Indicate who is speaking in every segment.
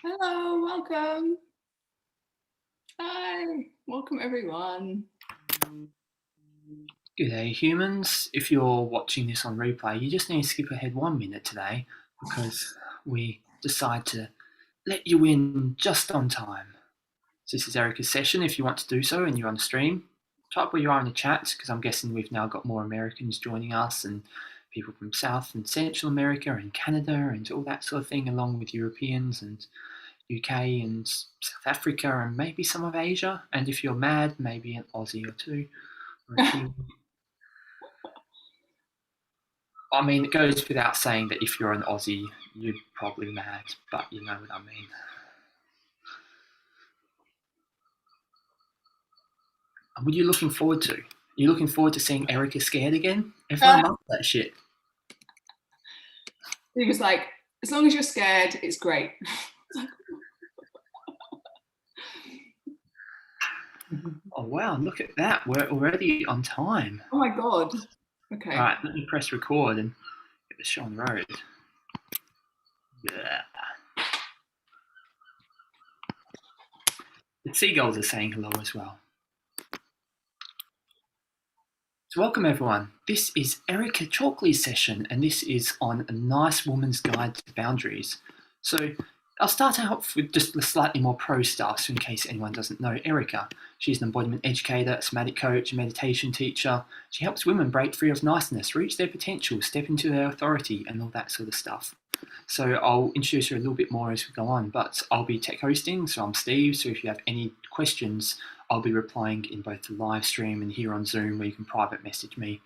Speaker 1: Hello, welcome. Hi, welcome everyone.
Speaker 2: Good day, humans. If you're watching this on replay, you just need to skip ahead 1 minute today because we decide to let you in just on time. So this is Erika's session. If you want to do so and you're on the stream, type where you are in the chat because I'm guessing we've now got more Americans joining us and people from South and Central America and Canada and all that sort of thing, along with Europeans and UK and South Africa and maybe some of Asia. And if you're mad, maybe an Aussie or two or a Kiwi. I mean, it goes without saying that if you're an Aussie, you're probably mad, but you know what I mean. And what are you looking forward to? Are you looking forward to seeing Erika scared again? Everyone loves that shit.
Speaker 1: He was like, as long as you're scared, it's great.
Speaker 2: Oh wow, look at that. We're already on time.
Speaker 1: Oh my God. Okay.
Speaker 2: All right, let me press record and get the show on the road. Yeah. The seagulls are saying hello as well. So welcome everyone. This is Erika Chalkley's session and this is on a nice woman's guide to boundaries. So I'll start out with just the slightly more pro stuff, so in case anyone doesn't know Erika. She's an embodiment educator, a somatic coach, a meditation teacher. She helps women break free of niceness, reach their potential, step into their authority and all that sort of stuff. So I'll introduce her a little bit more as we go on, but I'll be tech hosting, so I'm Steve, so if you have any questions, I'll be replying in both the live stream and here on Zoom where you can private message me.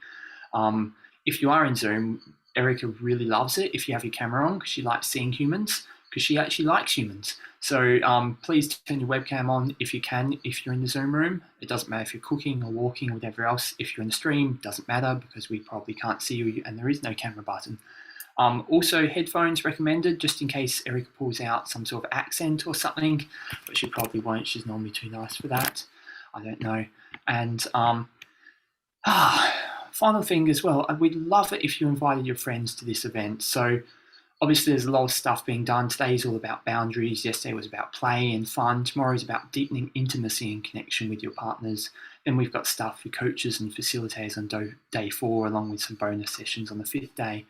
Speaker 2: If you are in Zoom, Erika really loves it if you have your camera on because she likes seeing humans because she actually likes humans. So please turn your webcam on if you can, if you're in the Zoom room. It doesn't matter if you're cooking or walking or whatever else. If you're in the stream, it doesn't matter because we probably can't see you and there is no camera button. Also, headphones recommended just in case Erika pulls out some sort of accent or something, but she probably won't. She's normally too nice for that. I don't know. And final thing as well, we'd love it if you invited your friends to this event. So obviously there's a lot of stuff being done. Today's all about boundaries. Yesterday was about play and fun. Tomorrow is about deepening intimacy and connection with your partners. Then we've got stuff for coaches and facilitators on day 4, along with some bonus sessions on the 5th day.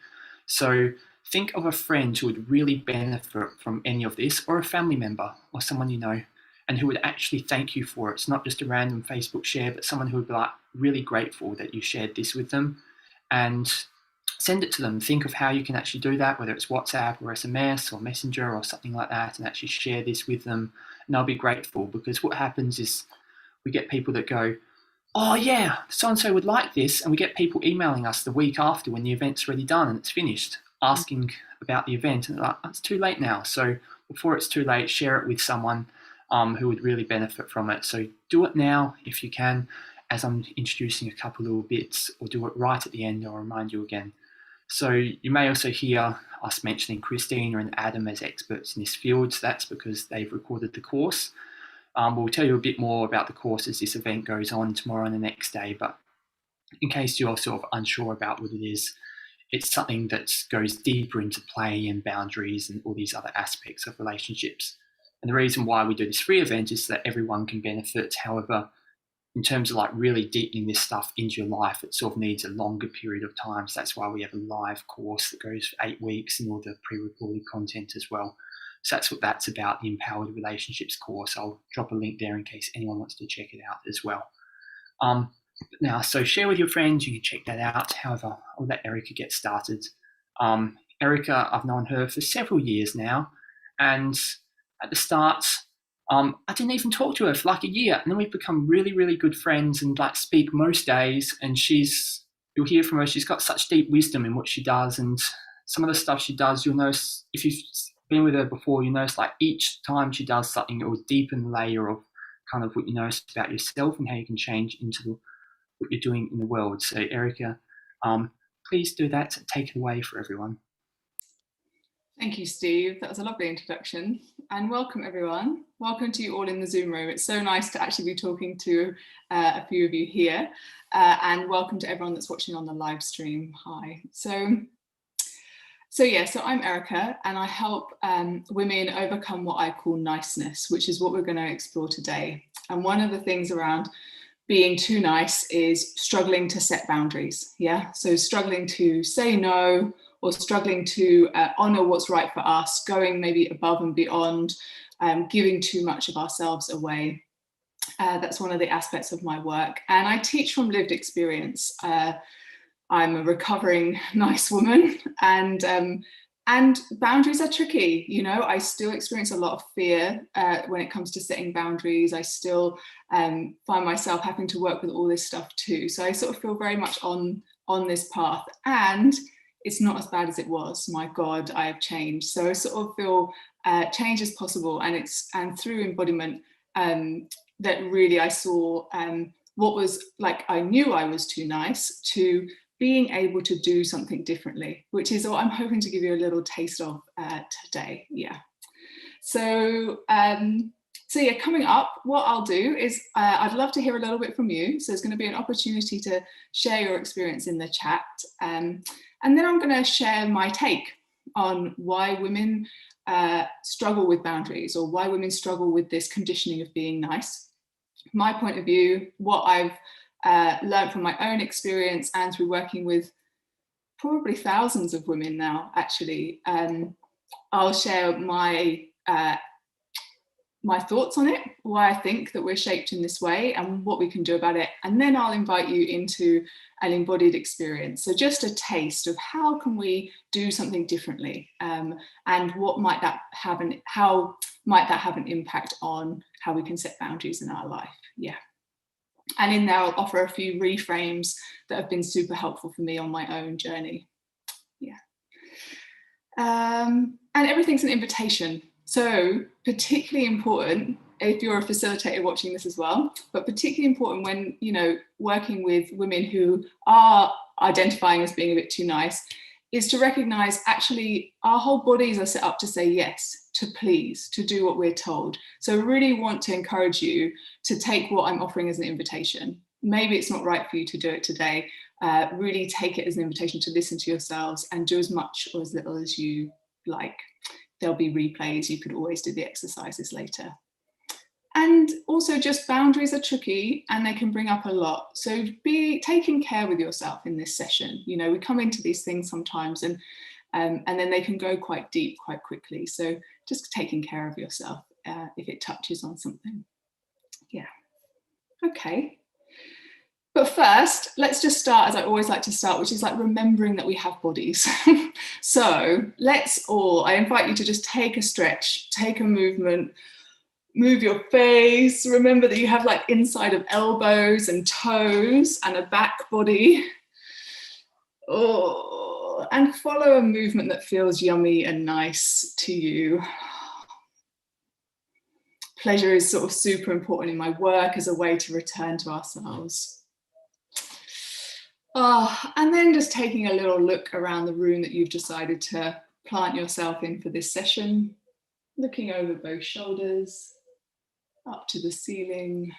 Speaker 2: So think of a friend who would really benefit from any of this, or a family member or someone you know, and who would actually thank you for it. It's not just a random Facebook share, but someone who would be like really grateful that you shared this with them, and send it to them. Think of how you can actually do that, whether it's WhatsApp or SMS or Messenger or something like that, and actually share this with them. And they'll be grateful, because what happens is we get people that go, oh yeah, so-and-so would like this. And we get people emailing us the week after when the event's already done and it's finished, asking about the event. And they're like, it's too late now. So before it's too late, share it with someone who would really benefit from it. So do it now if you can, as I'm introducing a couple little bits, or do it right at the end. I'll remind you again. So you may also hear us mentioning Christina and Adam as experts in this field. So that's because they've recorded the course. We'll tell you a bit more about the course as this event goes on tomorrow and the next day, but in case you're sort of unsure about what it is, it's something that goes deeper into play and boundaries and all these other aspects of relationships. And the reason why we do this free event is that everyone can benefit. However, in terms of like really deepening this stuff into your life, it sort of needs a longer period of time. So that's why we have a live course that goes for 8 weeks and all the pre-recorded content as well. So that's what that's about, the Empowered Relationships course. I'll drop a link there in case anyone wants to check it out as well. Now, so share with your friends, you can check that out. However, I'll let Erika get started. Erika, I've known her for several years now, and at the start, I didn't even talk to her for like a year, and then we've become really, really good friends and like speak most days. And you'll hear from her, she's got such deep wisdom in what she does, and some of the stuff she does, you'll notice if you've been with her before, you notice like each time she does something, it will deepen the layer of kind of what you notice about yourself and how you can change into what you're doing in the world. So Erika, please do that. Take it away for everyone.
Speaker 1: Thank you, Steve. That was a lovely introduction. And welcome, everyone. Welcome to you all in the Zoom room. It's so nice to actually be talking to a few of you here. And welcome to everyone that's watching on the live stream. Hi. So So I'm Erika, and I help women overcome what I call niceness, which is what we're going to explore today. And one of the things around being too nice is struggling to set boundaries. Yeah, so struggling to say no, or struggling to honor what's right for us, going maybe above and beyond, giving too much of ourselves away. That's one of the aspects of my work, and I teach from lived experience. I'm a recovering nice woman, and boundaries are tricky. You know, I still experience a lot of fear when it comes to setting boundaries. I still find myself having to work with all this stuff too. So I sort of feel very much on this path, and it's not as bad as it was. My God, I have changed. So I sort of feel change is possible, and through embodiment that really I saw what was like I knew I was too nice to being able to do something differently, which is what I'm hoping to give you a little taste of today. Yeah. So yeah, coming up, what I'll do is I'd love to hear a little bit from you. So there's going to be an opportunity to share your experience in the chat. And then I'm going to share my take on why women struggle with boundaries, or why women struggle with this conditioning of being nice. My point of view, what I've learned from my own experience and through working with probably thousands of women now, actually. I'll share my thoughts on it, why I think that we're shaped in this way and what we can do about it. And then I'll invite you into an embodied experience. So just a taste of how can we do something differently, and what might that have, and how might that have an impact on how we can set boundaries in our life. Yeah. And in there, I'll offer a few reframes that have been super helpful for me on my own journey. Yeah. And everything's an invitation. So particularly important if you're a facilitator watching this as well, but particularly important when, you know, working with women who are identifying as being a bit too nice, is to recognize actually our whole bodies are set up to say yes, to please, to do what we're told. So I really want to encourage you to take what I'm offering as an invitation. Maybe it's not right for you to do it today. Really take it as an invitation to listen to yourselves and do as much or as little as you like. There'll be replays. You could always do the exercises later. And also, just boundaries are tricky and they can bring up a lot. So be taking care with yourself in this session. You know, we come into these things sometimes and then they can go quite deep quite quickly. So just taking care of yourself if it touches on something. Yeah. Okay. But first, let's just start as I always like to start, which is like remembering that we have bodies. So I invite you to just take a stretch, take a movement, move your face. Remember that you have like inside of elbows and toes and a back body. Oh, and follow a movement that feels yummy and nice to you. Pleasure is sort of super important in my work as a way to return to ourselves. And then just taking a little look around the room that you've decided to plant yourself in for this session, looking over both shoulders, up to the ceiling,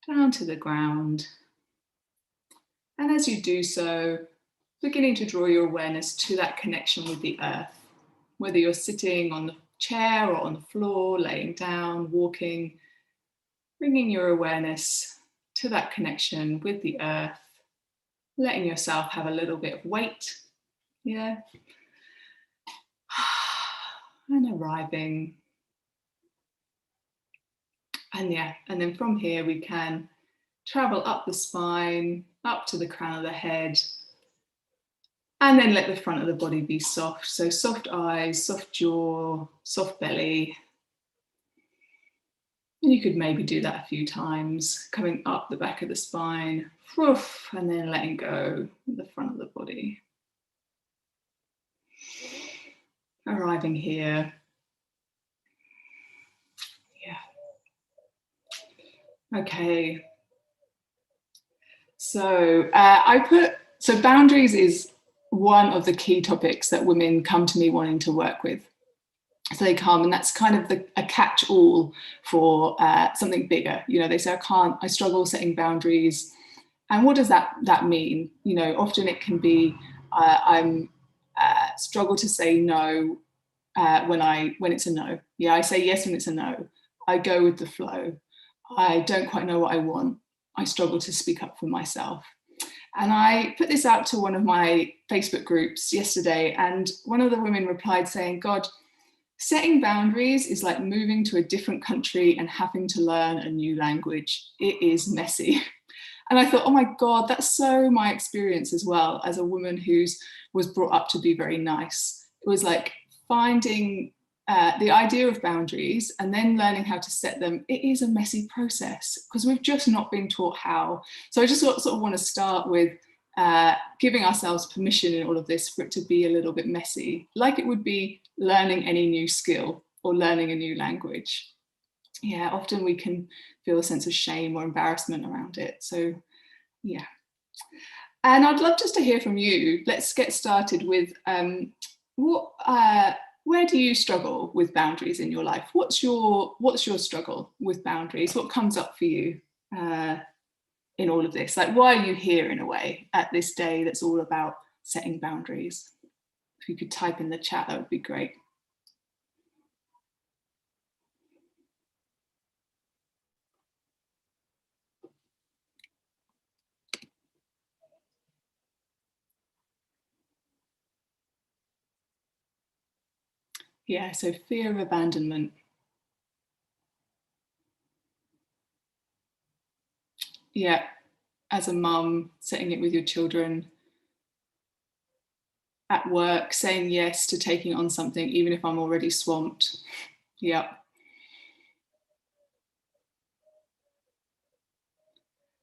Speaker 1: down to the ground. And as you do so, beginning to draw your awareness to that connection with the earth, whether you're sitting on the chair or on the floor, laying down, walking, bringing your awareness to that connection with the earth, letting yourself have a little bit of weight, yeah, and arriving. And yeah, and then from here we can travel up the spine, up to the crown of the head, and then let the front of the body be soft. So soft eyes, soft jaw, soft belly. And you could maybe do that a few times, coming up the back of the spine, and then letting go the front of the body. Arriving here. Yeah. Okay. So boundaries is one of the key topics that women come to me wanting to work with. So they come, and that's kind of a catch-all for something bigger. You know, they say, I struggle setting boundaries. And what does that mean? You know, often it can be, I'm struggle to say no when it's a no. Yeah, I say yes when it's a no. I go with the flow. I don't quite know what I want. I struggle to speak up for myself. And I put this out to one of my Facebook groups yesterday, and one of the women replied saying, God, setting boundaries is like moving to a different country and having to learn a new language. It is messy. And I thought, oh my God, that's so my experience as well, as a woman who was brought up to be very nice. It was like finding the idea of boundaries and then learning how to set them. It is a messy process because we've just not been taught how. So I just sort of want to start with giving ourselves permission in all of this for it to be a little bit messy, like it would be learning any new skill or learning a new language. Yeah, often we can feel a sense of shame or embarrassment around it. So yeah. And I'd love just to hear from you. Let's get started with where do you struggle with boundaries in your life? What's your struggle with boundaries? What comes up for you in all of this? Like, why are you here in a way at this day that's all about setting boundaries? If you could type in the chat, that would be great. Yeah, so fear of abandonment. Yeah, as a mum, setting it with your children, at work, saying yes to taking on something, even if I'm already swamped. Yeah.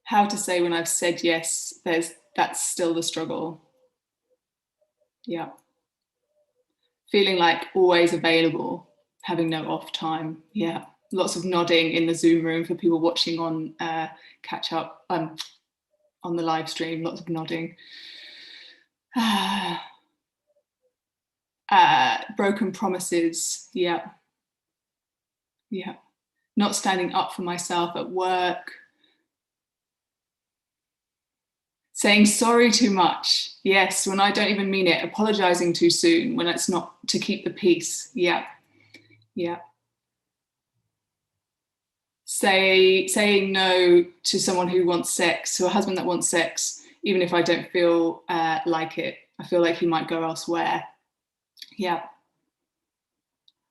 Speaker 1: How to say when I've said yes, that's still the struggle. Yeah. Feeling like always available, having no off time. Yeah. Lots of nodding in the Zoom room for people watching on catch up on the live stream, lots of nodding. Broken promises. Yeah. Yeah. Not standing up for myself at work. Saying sorry too much. Yes, when I don't even mean it. Apologizing too soon when it's not to keep the peace. Yeah. Yeah. Saying no to someone who wants sex, to a husband that wants sex, even if I don't feel like it. I feel like he might go elsewhere. Yeah.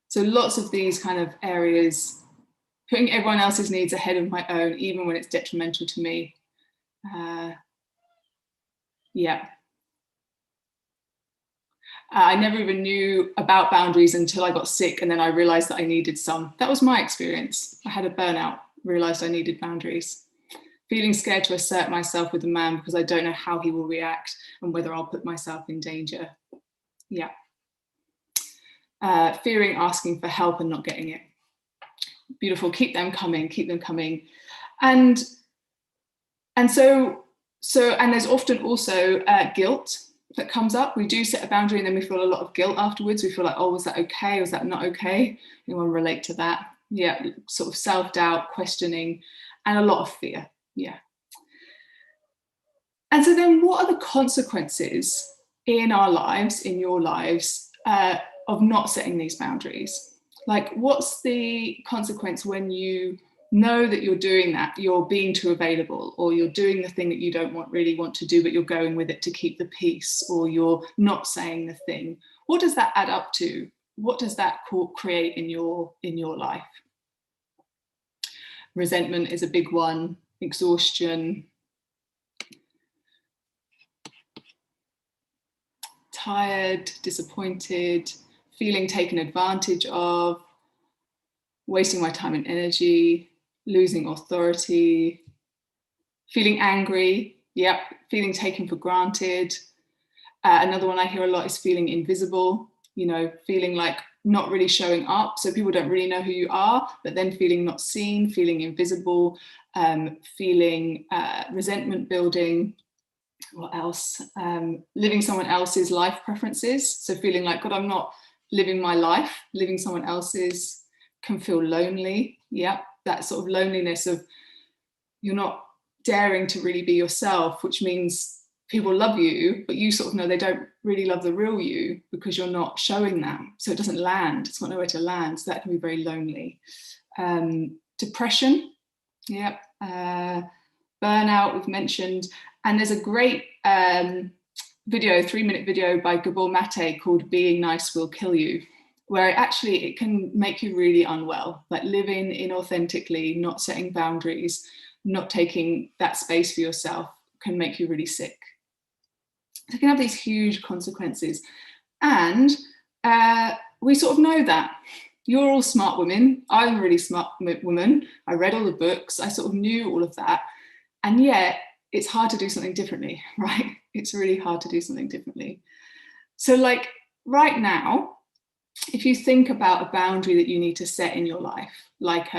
Speaker 1: So lots of these kind of areas, putting everyone else's needs ahead of my own, even when it's detrimental to me. Yeah. I never even knew about boundaries until I got sick, and then I realized that I needed some. That was my experience. I had a burnout, realized I needed boundaries. Feeling scared to assert myself with a man because I don't know how he will react and whether I'll put myself in danger. Yeah. Fearing asking for help and not getting it. Beautiful. Keep them coming. Keep them coming. And so and there's often also guilt that comes up. We do set a boundary and then we feel a lot of guilt afterwards. We feel like, oh, was that okay? Was that not okay? Anyone relate to that? Yeah, sort of self-doubt, questioning, and a lot of fear. Yeah. And so then what are the consequences in our lives, in your lives, of not setting these boundaries? Like, what's the consequence when you know that you're doing that, you're being too available, or you're doing the thing that you don't really want to do, but you're going with it to keep the peace, or you're not saying the thing? What does that add up to? What does that create in your life? Resentment is a big one, exhaustion, tired, disappointed, feeling taken advantage of, wasting my time and energy, losing authority, feeling angry, yep, feeling taken for granted. Another one I hear a lot is feeling invisible, feeling like not really showing up. So people don't really know who you are, but then feeling not seen, feeling invisible, feeling resentment building. What else? Living someone else's life preferences. So feeling like, God, I'm not living my life, living someone else's. Can feel lonely. Yeah, that sort of loneliness of you're not daring to really be yourself, which means people love you, but you sort of know they don't really love the real you because you're not showing that. So it doesn't land, it's got nowhere to land. So that can be very lonely. Depression, yeah. Burnout, we've mentioned. And there's a great video, 3-minute video by Gabor Mate called Being Nice Will Kill You, where it can make you really unwell, like living inauthentically, not setting boundaries, not taking that space for yourself can make you really sick. It can have these huge consequences. And we sort of know that. You're all smart women. I'm a really smart woman. I read all the books. I sort of knew all of that. And yet it's hard to do something differently, right? It's really hard to do something differently. So like right now, if you think about a boundary that you need to set in your life, like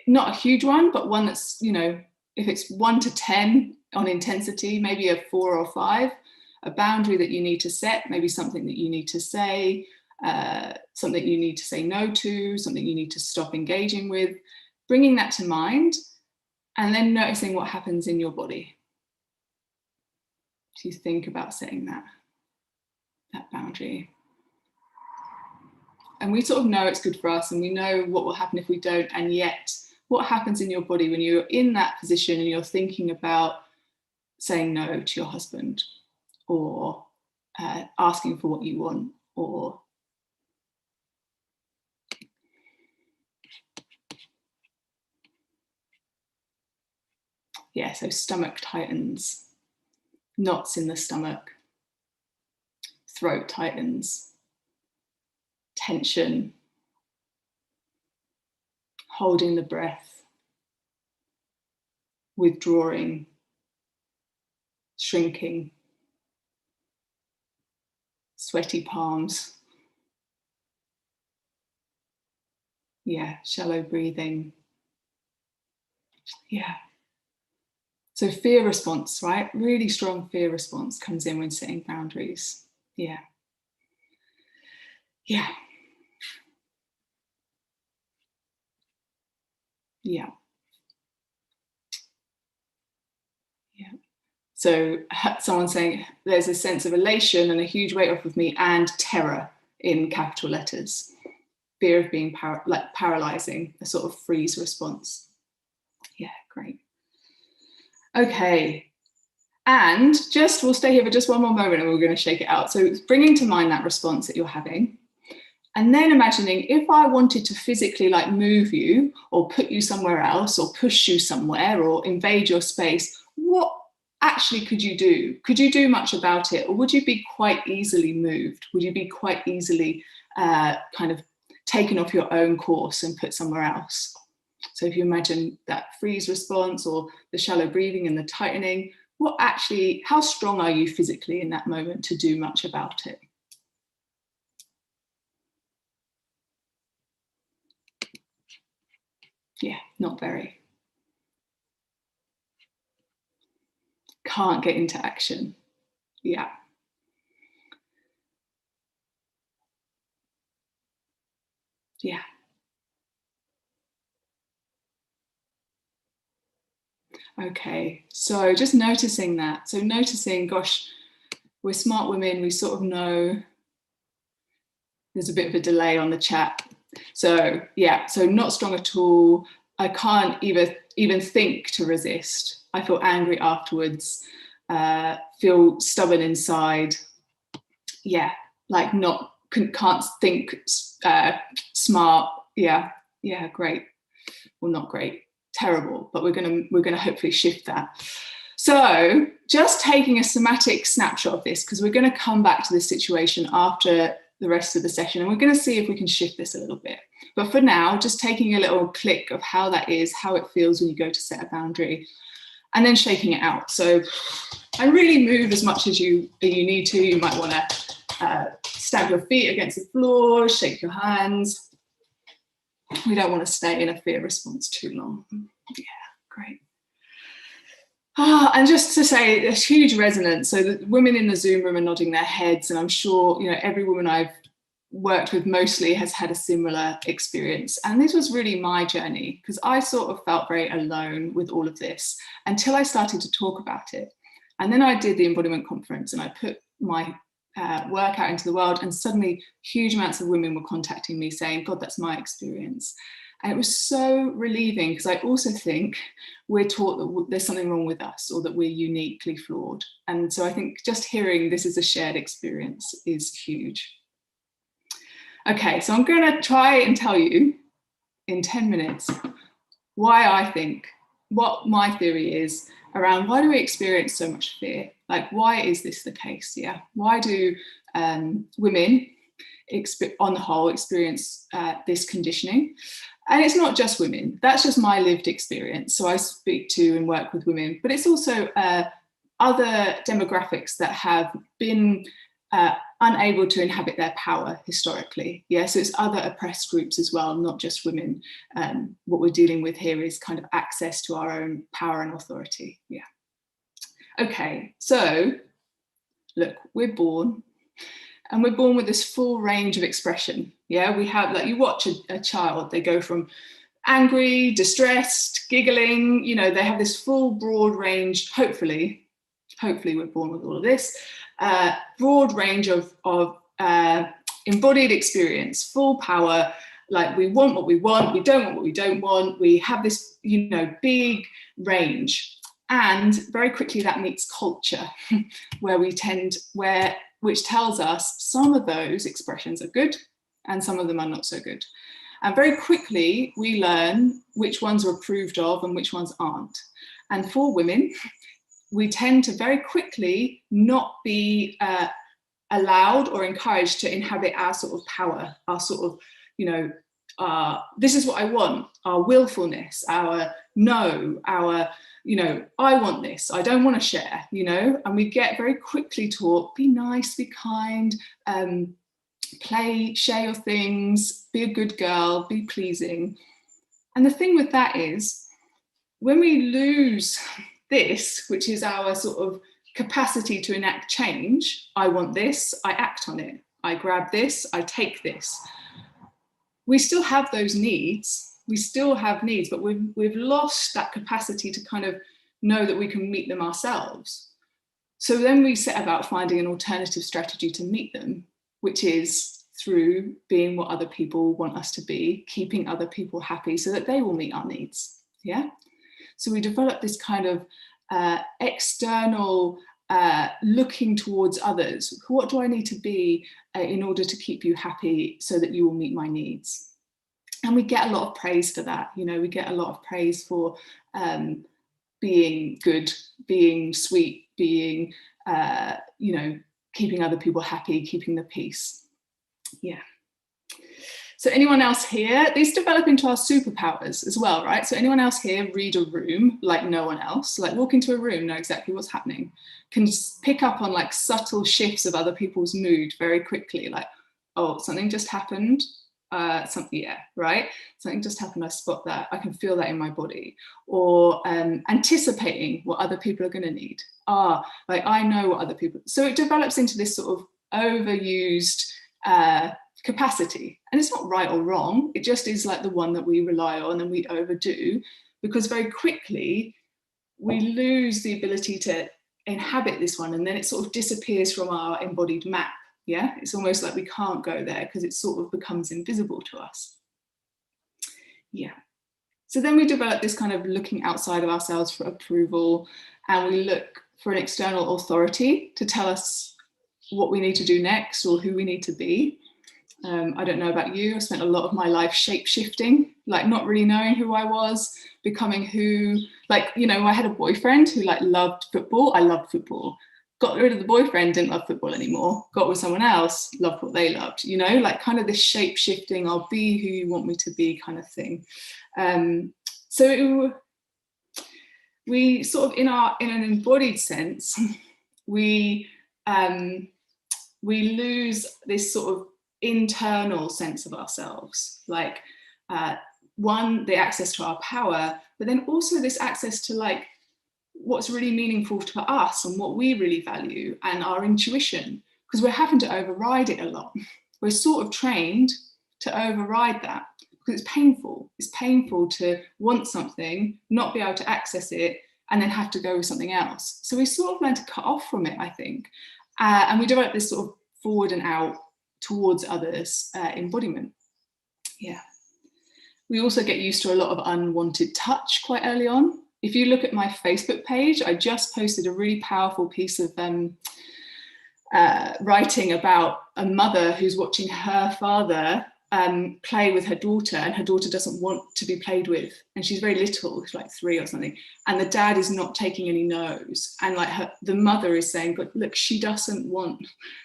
Speaker 1: not a huge one, but one that's, you know, if it's 1 to 10 on intensity, maybe a 4 or 5, a boundary that you need to set, maybe something that you need to say, something you need to say no to, something you need to stop engaging with, bringing that to mind, and then noticing what happens in your body. Do you think about setting that boundary? And we sort of know it's good for us, and we know what will happen if we don't, and yet what happens in your body when you're in that position and you're thinking about saying no to your husband, or asking for what you want, or yeah, so stomach tightens, knots in the stomach, throat tightens, tension, holding the breath, withdrawing, shrinking, sweaty palms, yeah, shallow breathing, yeah. So fear response, right? Really strong fear response comes in when setting boundaries. Yeah. Yeah. Yeah. Yeah. So someone's saying there's a sense of elation and a huge weight off of me, and terror in capital letters. Fear of being paralyzing, a sort of freeze response. Yeah, great. Okay. And we'll stay here for just one more moment and we're going to shake it out. So it's bringing to mind that response that you're having. And then imagining, if I wanted to physically like move you or put you somewhere else or push you somewhere or invade your space, what actually could you do? Could you do much about it? Or would you be quite easily moved? Would you be quite easily kind of taken off your own course and put somewhere else? So if you imagine that freeze response or the shallow breathing and the tightening, how strong are you physically in that moment to do much about it? Yeah, not very. Can't get into action. Yeah. Yeah. Okay, so just noticing that. So noticing, gosh, we're smart women, we sort of know there's a bit of a delay on the chat. So yeah, so not strong at all. I can't even think to resist. I feel angry afterwards, feel stubborn inside. Yeah, like can't think smart. Yeah, great. Well, not great, terrible, but we're gonna hopefully shift that. So just taking a somatic snapshot of this, because we're going to come back to this situation after the rest of the session, and we're going to see if we can shift this a little bit. But for now, just taking a little click of how that is, how it feels when you go to set a boundary, and then shaking it out. So, and really move as much as you need to. You might want to stamp your feet against the floor, shake your hands. We don't want to stay in a fear response too long. Yeah, great. And just to say, there's huge resonance. So the women in the Zoom room are nodding their heads, and I'm sure every woman I've worked with mostly has had a similar experience. And this was really my journey, because I sort of felt very alone with all of this until I started to talk about it. And then I did the embodiment conference and I put my work out into the world, and suddenly huge amounts of women were contacting me saying, God, that's my experience. And it was so relieving, because I also think we're taught that there's something wrong with us, or that we're uniquely flawed. And so I think just hearing this is a shared experience is huge. Okay, so I'm going to try and tell you in 10 minutes why I think, what my theory is around why do we experience so much fear? Like, why is this the case? Yeah, why do women, on the whole, experience this conditioning? And it's not just women, that's just my lived experience. So I speak to and work with women, but it's also other demographics that have been unable to inhabit their power historically. Yeah, so it's other oppressed groups as well, not just women. What we're dealing with here is kind of access to our own power and authority. Yeah. Okay, so look, we're born, and we're born with this full range of expression. Yeah, we have, like, you watch a child, they go from angry, distressed, giggling, you know, they have this full broad range. Hopefully we're born with all of this broad range of embodied experience, full power. Like, we want what we want, we don't want what we don't want. We have this, you know, big range. And very quickly that meets culture, which tells us some of those expressions are good and some of them are not so good. And very quickly we learn which ones are approved of and which ones aren't. And for women, we tend to very quickly not be allowed or encouraged to inhabit our sort of power, our sort of, you know, this is what I want, our willfulness, our no, our, you know, I want this, I don't want to share, you know. And we get very quickly taught, be nice, be kind, play, share your things, be a good girl, be pleasing. And the thing with that is, when we lose this, which is our sort of capacity to enact change, I want this, I act on it, I grab this, I take this. We still have those needs, we still have needs, but we've lost that capacity to kind of know that we can meet them ourselves. So then we set about finding an alternative strategy to meet them, which is through being what other people want us to be, keeping other people happy so that they will meet our needs. Yeah. So we develop this kind of external looking towards others. What do I need to be in order to keep you happy so that you will meet my needs? And we get a lot of praise for that. You know, we get a lot of praise for being good, being sweet, being, you know, keeping other people happy, keeping the peace. Yeah. So anyone else here, these develop into our superpowers as well, right? So anyone else here read a room like no one else, like walk into a room, know exactly what's happening, can pick up on like subtle shifts of other people's mood very quickly, like, oh, something just happened, something, yeah, right? Something just happened, I spot that, I can feel that in my body. Or anticipating what other people are gonna need. Like I know what other people, so it develops into this sort of overused capacity. And it's not right or wrong, it just is like the one that we rely on and we overdo, because very quickly we lose the ability to inhabit this one, and then it sort of disappears from our embodied map. Yeah, it's almost like we can't go there because it sort of becomes invisible to us. Yeah. So then we develop this kind of looking outside of ourselves for approval, and we look for an external authority to tell us what we need to do next or who we need to be. I don't know about you, I spent a lot of my life shape-shifting, like not really knowing who I was, becoming who, like, you know, I had a boyfriend who like loved football, I loved football, got rid of the boyfriend, didn't love football anymore, got with someone else, loved what they loved, you know, like kind of this shape-shifting, I'll be who you want me to be kind of thing. So we sort of, in an embodied sense, we lose this sort of internal sense of ourselves, like one, the access to our power, but then also this access to like what's really meaningful to us and what we really value, and our intuition, because we're having to override it a lot. We're sort of trained to override that because it's painful. It's painful to want something, not be able to access it, and then have to go with something else. So we sort of learn to cut off from it, I think. And we develop this sort of forward and out towards others embodiment. Yeah. We also get used to a lot of unwanted touch quite early on. If you look at my Facebook page, I just posted a really powerful piece of writing about a mother who's watching her father play with her daughter, and her daughter doesn't want to be played with, and she's very little, she's like 3 or something, and the dad is not taking any no's, and like the mother is saying, but look, she doesn't want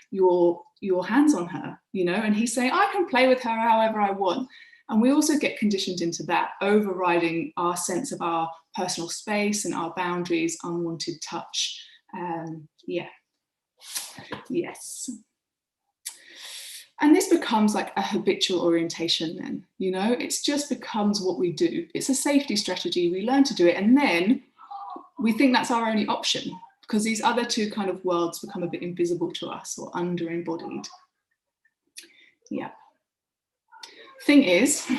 Speaker 1: your hands on her, you know, and he's saying, I can play with her however I want. And we also get conditioned into that, overriding our sense of our personal space and our boundaries, unwanted touch. Yeah. Yes. And this becomes like a habitual orientation then, you know, it just becomes what we do. It's a safety strategy. We learn to do it, and then we think that's our only option, because these other two kind of worlds become a bit invisible to us, or under-embodied. Yeah. Thing is,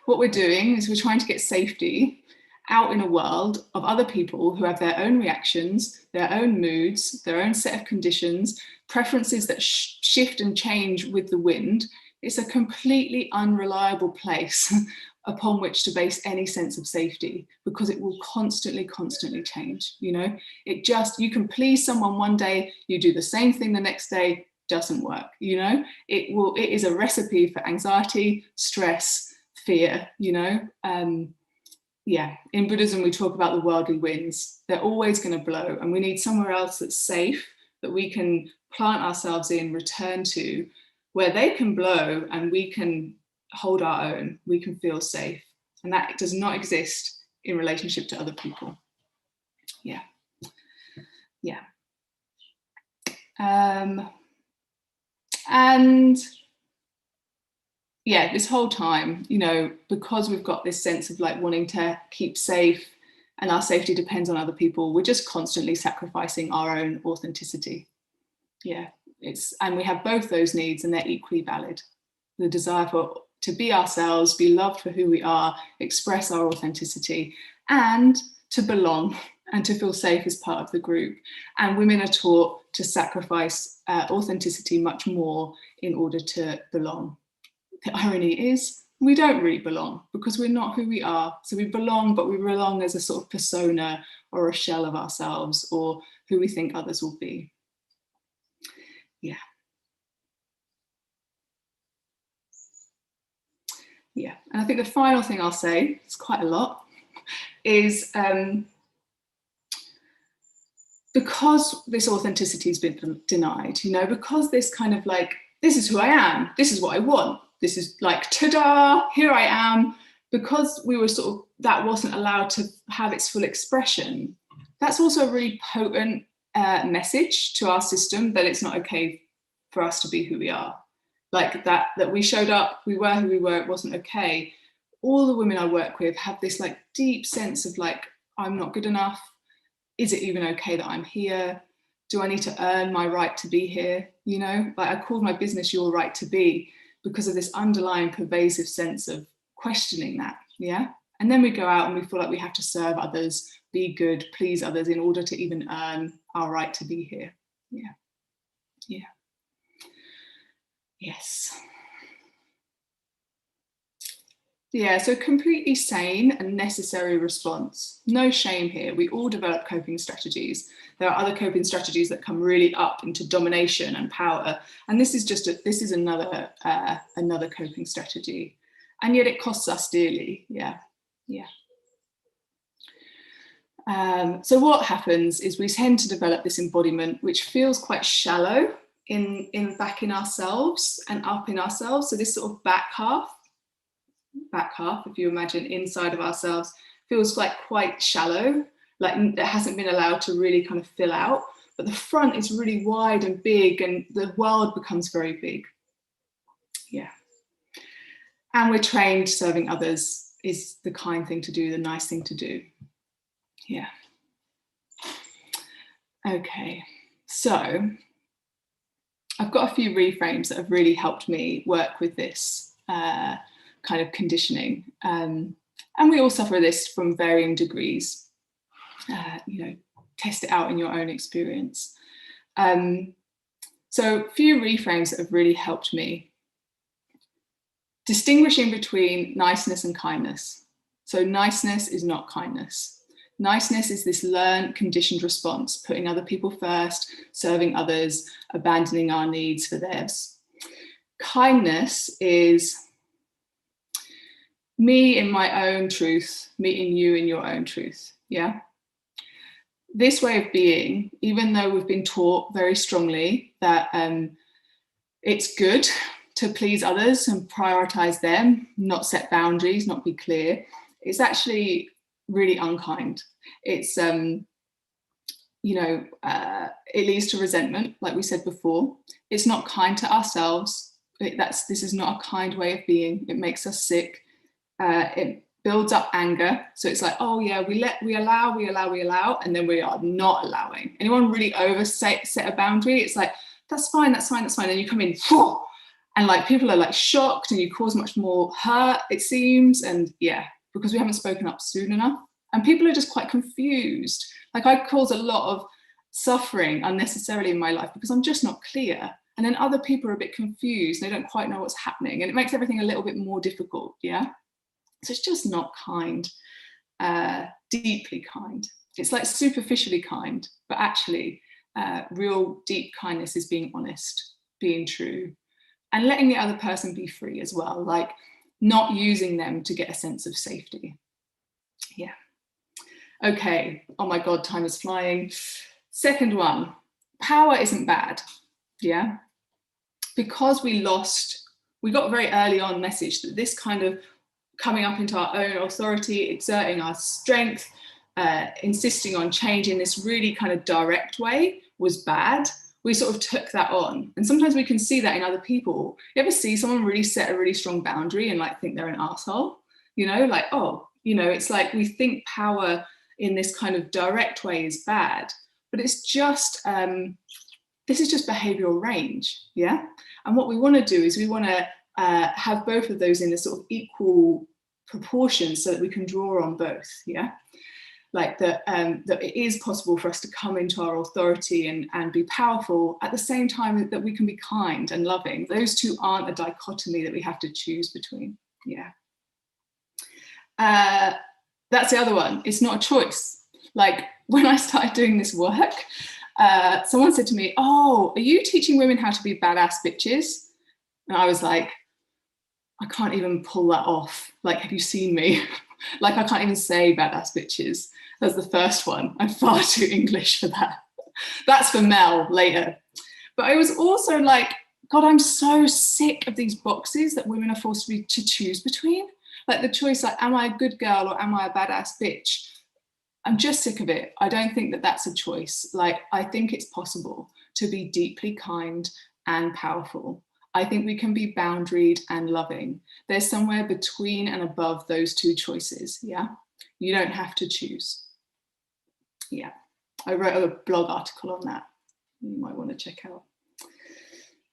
Speaker 1: what we're doing is we're trying to get safety out in a world of other people who have their own reactions, their own moods, their own set of conditions, preferences that shift and change with the wind. It's a completely unreliable place upon which to base any sense of safety, because it will constantly change. You know, you can please someone one day, you do the same thing the next day, doesn't work. You know, it is a recipe for anxiety, stress, fear, you know. Yeah, in Buddhism, we talk about the worldly winds. They're always going to blow, and we need somewhere else that's safe, that we can plant ourselves in, return to, where they can blow and we can hold our own, we can feel safe. And that does not exist in relationship to other people. Yeah. Yeah. And yeah, this whole time, you know, because we've got this sense of like wanting to keep safe and our safety depends on other people, we're just constantly sacrificing our own authenticity. Yeah, and we have both those needs, and they're equally valid. The desire to be ourselves, be loved for who we are, express our authenticity, and to belong and to feel safe as part of the group. And women are taught to sacrifice authenticity much more in order to belong. The irony is we don't really belong, because we're not who we are. So we belong, but we belong as a sort of persona or a shell of ourselves, or who we think others will be. Yeah. Yeah, and I think the final thing I'll say, it's quite a lot, is because this authenticity has been denied, you know, because this kind of like, this is who I am, this is what I want, this is like, ta-da, here I am, because we were sort of, that wasn't allowed to have its full expression. That's also a really potent message to our system, that it's not okay for us to be who we are. Like that we showed up, we were who we were, it wasn't okay. All the women I work with have this like deep sense of like, I'm not good enough. Is it even okay that I'm here? Do I need to earn my right to be here? You know, like I called my business Your Right to Be, because of this underlying pervasive sense of questioning that. Yeah. And then we go out and we feel like we have to serve others, be good, please others in order to even earn our right to be here. Yeah. Yeah. Yes. Yeah, so completely sane and necessary response. No shame here. We all develop coping strategies. There are other coping strategies that come really up into domination and power. And this is another coping strategy. And yet it costs us dearly. Yeah, yeah. So what happens is we tend to develop this embodiment, which feels quite shallow back in ourselves and up in ourselves. So this sort of back half, if you imagine inside of ourselves, feels like quite shallow, like it hasn't been allowed to really kind of fill out. But the front is really wide and big, and the world becomes very big. Yeah. And we're trained serving others is the kind thing to do, the nice thing to do. Yeah. Okay, so I've got a few reframes that have really helped me work with this kind of conditioning. And we all suffer this from varying degrees. test it out in your own experience. So a few reframes that have really helped me. Distinguishing between niceness and kindness. So niceness is not kindness. Niceness is this learned, conditioned response, putting other people first, serving others, abandoning our needs for theirs. Kindness is me in my own truth, meeting you in your own truth, yeah? This way of being, even though we've been taught very strongly that it's good to please others and prioritize them, not set boundaries, not be clear, it's actually really unkind. It's, it leads to resentment, like we said before. It's not kind to ourselves. This is not a kind way of being. It makes us sick. It builds up anger. So it's like, oh yeah, we allow, and then we are not allowing. Anyone really set a boundary, it's like, that's fine. And you come in, and like people are like shocked, and you cause much more hurt, it seems. And yeah, because we haven't spoken up soon enough. And people are just quite confused. Like I cause a lot of suffering unnecessarily in my life because I'm just not clear. And then other people are a bit confused. They don't quite know what's happening. And it makes everything a little bit more difficult, yeah? So it's just not kind, deeply kind. It's like superficially kind, but actually real deep kindness is being honest, being true, and letting the other person be free as well, like not using them to get a sense of safety. Yeah. Okay, oh my God, time is flying. Second one, power isn't bad, yeah? Because we got a very early on message that this kind of coming up into our own authority, exerting our strength, insisting on change in this really kind of direct way was bad. We sort of took that on. And sometimes we can see that in other people. You ever see someone really set a really strong boundary and like think they're an asshole? Like, oh, it's like we think power in this kind of direct way is bad, but it's just, this is just behavioral range, yeah? And what we want to do is we want to have both of those in a sort of equal proportion so that we can draw on both, yeah? Like that it is possible for us to come into our authority and be powerful at the same time that we can be kind and loving. Those two aren't a dichotomy that we have to choose between, yeah? That's the other one. It's not a choice. Like when I started doing this work, someone said to me, oh, are you teaching women how to be badass bitches? And I was like, I can't even pull that off. Like, have you seen me? Like, I can't even say badass bitches. That's the first one. I'm far too English for that. That's for Mel later. But I was also like, God, I'm so sick of these boxes that women are forced to choose between. Like the choice, like, am I a good girl or am I a badass bitch? I'm just sick of it. I don't think that that's a choice. Like, I think it's possible to be deeply kind and powerful. I think we can be boundaried and loving. There's somewhere between and above those two choices, yeah? You don't have to choose. Yeah, I wrote a blog article on that. You might want to check out.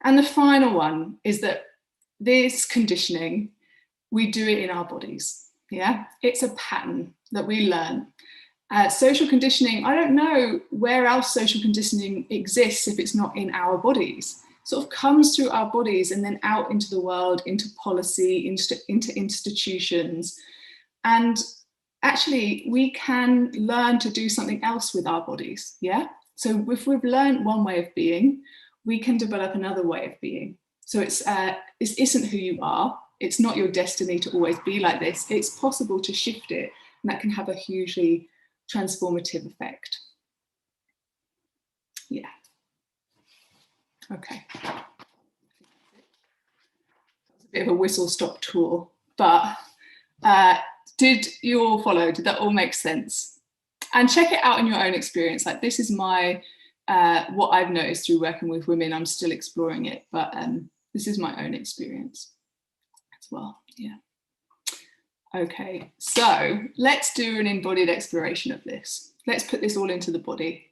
Speaker 1: And the final one is that this conditioning, we do it in our bodies, yeah? It's a pattern that we learn. Social conditioning, I don't know where else social conditioning exists if it's not in our bodies. It sort of comes through our bodies and then out into the world, into policy, into institutions. And actually, we can learn to do something else with our bodies, yeah? So if we've learned one way of being, we can develop another way of being. So it isn't who you are. It's not your destiny to always be like this. It's possible to shift it, and that can have a hugely transformative effect. Yeah. Okay. That was a bit of a whistle-stop tour, but did you all follow? Did that all make sense? And check it out in your own experience. Like, this is my what I've noticed through working with women. I'm still exploring it, but this is my own experience as well. Yeah. Okay, so let's do an embodied exploration of this. Let's put this all into the body.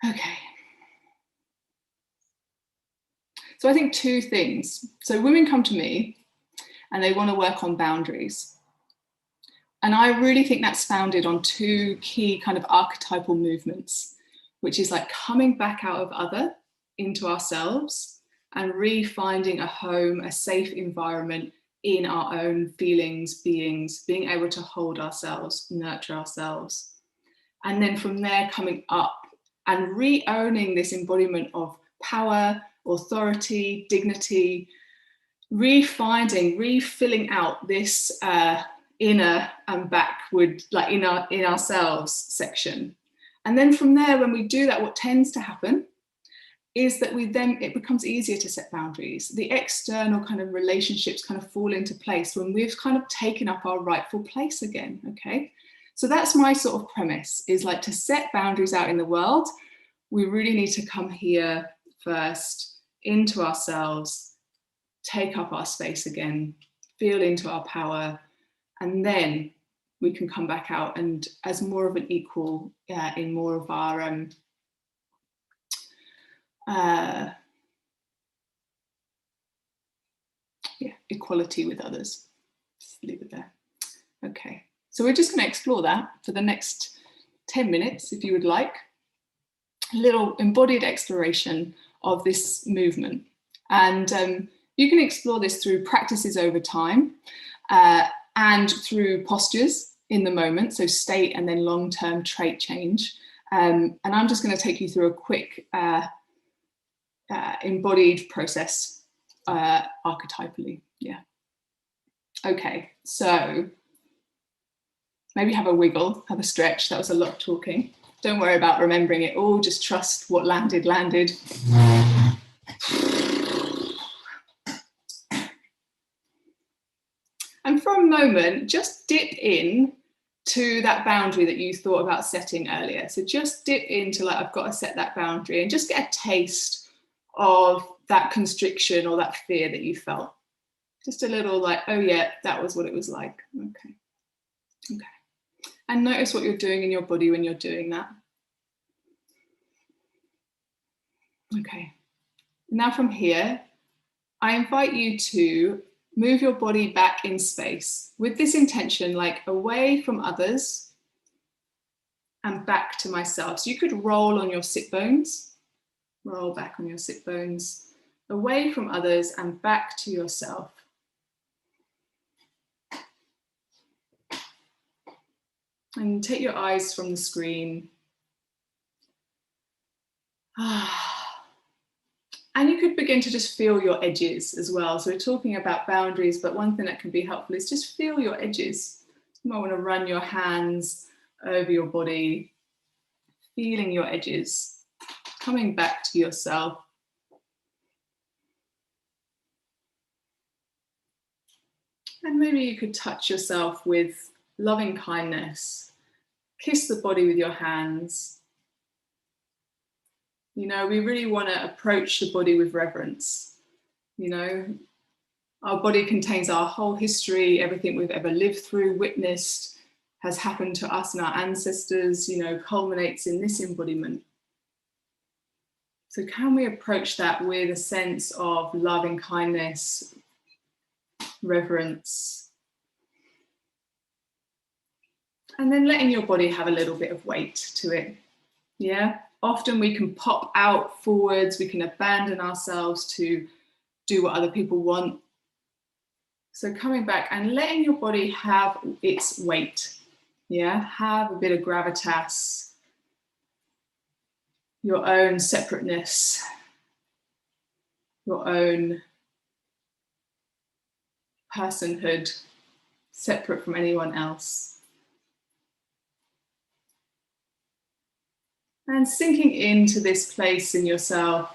Speaker 1: Okay. So I think two things. So women come to me and they want to work on boundaries. And I really think that's founded on two key kind of archetypal movements, which is like coming back out of other into ourselves and re-finding a home, a safe environment in our own feelings, beings, being able to hold ourselves, nurture ourselves. And then from there coming up and re-owning this embodiment of power, authority, dignity, refilling out this inner and backward, like in ourselves section. And then from there, when we do that, what tends to happen is that it becomes easier to set boundaries. The external kind of relationships kind of fall into place when we've kind of taken up our rightful place again, okay? So that's my sort of premise, is like to set boundaries out in the world, we really need to come here first, into ourselves, take up our space again, feel into our power, and then we can come back out and as more of an equal in more of our equality with others. Just leave it there. Okay, so we're just going to explore that for the next 10 minutes, if you would like. A little embodied exploration of this movement. And you can explore this through practices over time and through postures in the moment, so state and then long-term trait change. And I'm just going to take you through a quick embodied process archetypally. Yeah. Okay, so maybe have a wiggle, have a stretch. That was a lot of talking. Don't worry about remembering it all, just trust what landed. And for a moment, just dip in to that boundary that you thought about setting earlier. So just dip into like, I've got to set that boundary, and just get a taste of that constriction or that fear that you felt. Just a little like, oh yeah, that was what it was like. Okay. And notice what you're doing in your body when you're doing that. Okay. Now from here, I invite you to move your body back in space with this intention, like away from others and back to myself. So you could roll on your sit bones, roll back on your sit bones, away from others and back to yourself. And take your eyes from the screen. And you could begin to just feel your edges as well. So we're talking about boundaries, but one thing that can be helpful is just feel your edges. You might want to run your hands over your body, feeling your edges, coming back to yourself. And maybe you could touch yourself with loving kindness. Kiss the body with your hands. You know, we really want to approach the body with reverence. You know, our body contains our whole history, everything we've ever lived through, witnessed, has happened to us and our ancestors, you know, culminates in this embodiment. So can we approach that with a sense of love and kindness, reverence, and then letting your body have a little bit of weight to it. Yeah. Often we can pop out forwards, we can abandon ourselves to do what other people want. So coming back and letting your body have its weight. Yeah, have a bit of gravitas, your own separateness, your own personhood, separate from anyone else. And sinking into this place in yourself,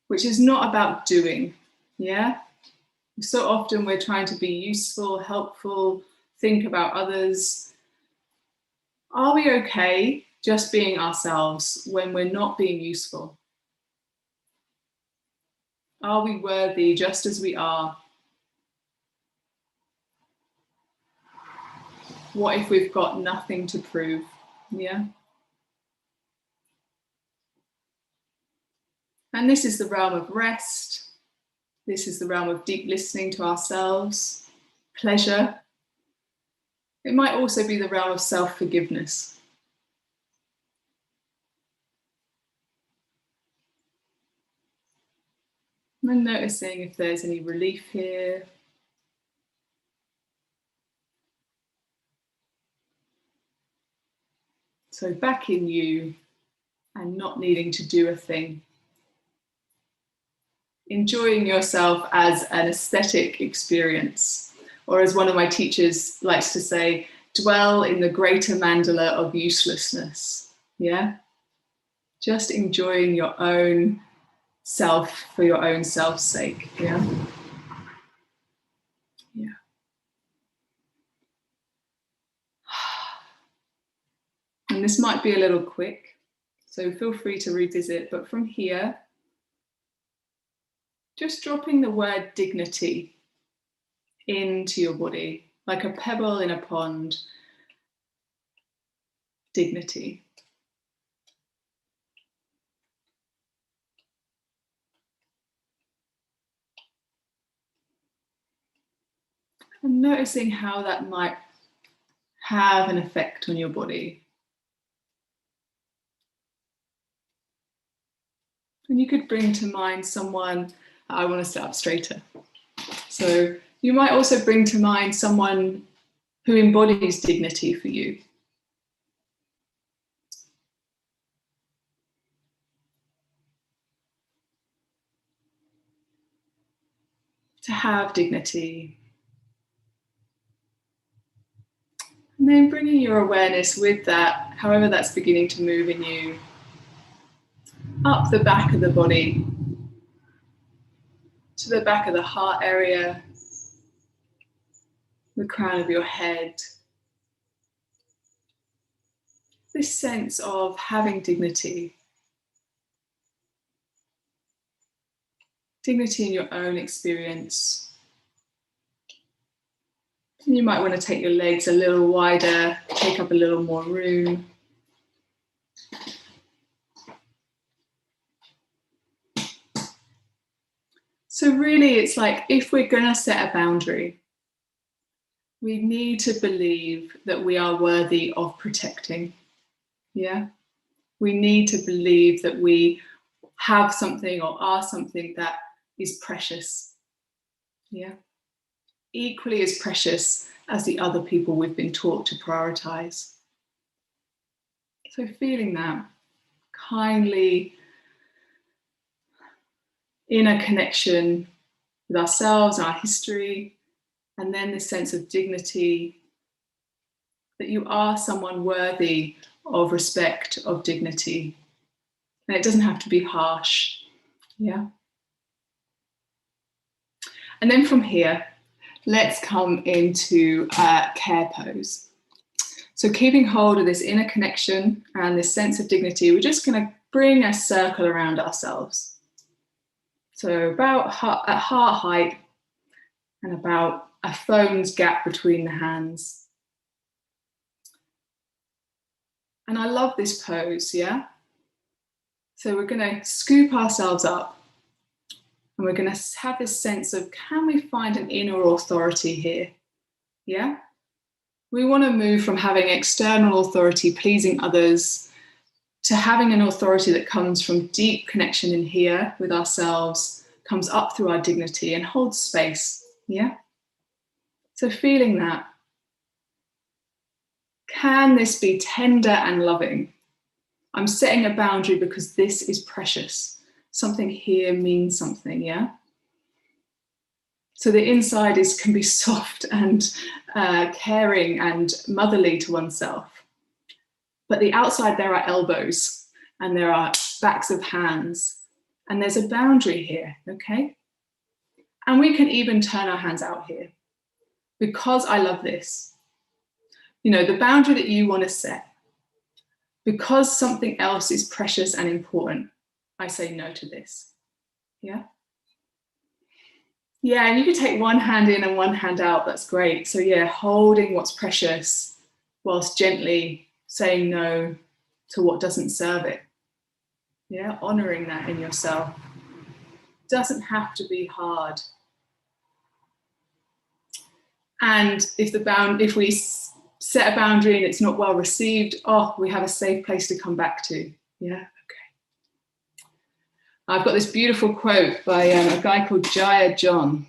Speaker 1: which is not about doing, yeah? So often we're trying to be useful, helpful, think about others. Are we okay just being ourselves when we're not being useful? Are we worthy just as we are? What if we've got nothing to prove, yeah? And this is the realm of rest. This is the realm of deep listening to ourselves, pleasure. It might also be the realm of self-forgiveness. And noticing if there's any relief here. So back in you and not needing to do a thing. Enjoying yourself as an aesthetic experience, or as one of my teachers likes to say, dwell in the greater mandala of uselessness. Yeah? Just enjoying your own self for your own self's sake. Yeah? Yeah. And this might be a little quick, so feel free to revisit, but from here, just dropping the word dignity into your body, like a pebble in a pond. Dignity. And noticing how that might have an effect on your body. And you could bring to mind someone, I want to sit up straighter. So you might also bring to mind someone who embodies dignity for you. To have dignity. And then bringing your awareness with that, however that's beginning to move in you, up the back of the body, to the back of the heart area, the crown of your head. This sense of having dignity. Dignity in your own experience. And you might want to take your legs a little wider, take up a little more room. So really it's like, if we're going to set a boundary, we need to believe that we are worthy of protecting. Yeah? We need to believe that we have something or are something that is precious. Yeah? Equally as precious as the other people we've been taught to prioritize. So feeling that kindly inner connection with ourselves, our history, and then this sense of dignity, that you are someone worthy of respect, of dignity. And it doesn't have to be harsh. Yeah. And then from here, let's come into care pose. So keeping hold of this inner connection and this sense of dignity, we're just going to bring a circle around ourselves. So about at heart height and about a thumb's gap between the hands. And I love this pose, yeah? So we're going to scoop ourselves up and we're going to have this sense of, can we find an inner authority here? Yeah? We want to move from having external authority, pleasing others, to having an authority that comes from deep connection in here with ourselves, comes up through our dignity and holds space. Yeah? So feeling that. Can this be tender and loving? I'm setting a boundary because this is precious. Something here means something, yeah? So the inside can be soft and caring and motherly to oneself. But the outside, there are elbows and there are backs of hands. And there's a boundary here, okay? And we can even turn our hands out here. Because I love this. You know, the boundary that you want to set. Because something else is precious and important, I say no to this. Yeah? Yeah, and you could take one hand in and one hand out, that's great. So yeah, holding what's precious whilst gently saying no to what doesn't serve it. Yeah, honoring that in yourself. Doesn't have to be hard. And if we set a boundary and it's not well received, oh, we have a safe place to come back to. Yeah, okay. I've got this beautiful quote by a guy called Jaya John.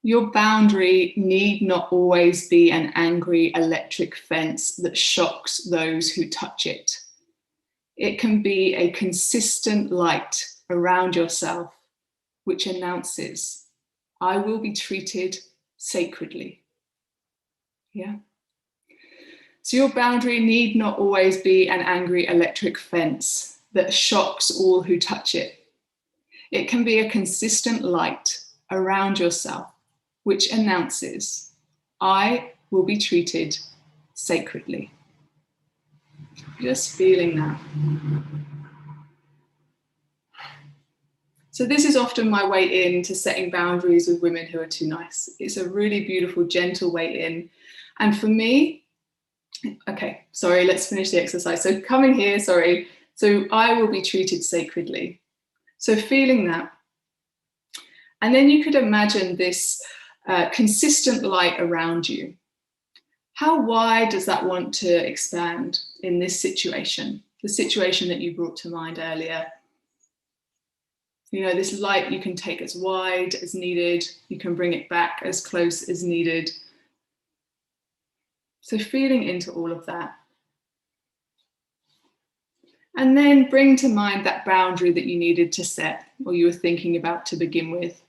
Speaker 1: Your boundary need not always be an angry electric fence that shocks those who touch it. It can be a consistent light around yourself, which announces, I will be treated sacredly. Yeah. So your boundary need not always be an angry electric fence that shocks all who touch it. It can be a consistent light around yourself, which announces, I will be treated sacredly. Just feeling that. So this is often my way in to setting boundaries with women who are too nice. It's a really beautiful, gentle way in. And for me, okay, sorry, let's finish the exercise. So coming here, sorry, so I will be treated sacredly. So feeling that. And then you could imagine this consistent light around you. How wide does that want to expand in this situation? The situation that you brought to mind earlier. You know, this light you can take as wide as needed. You can bring it back as close as needed. So feeling into all of that. And then bring to mind that boundary that you needed to set or you were thinking about to begin with.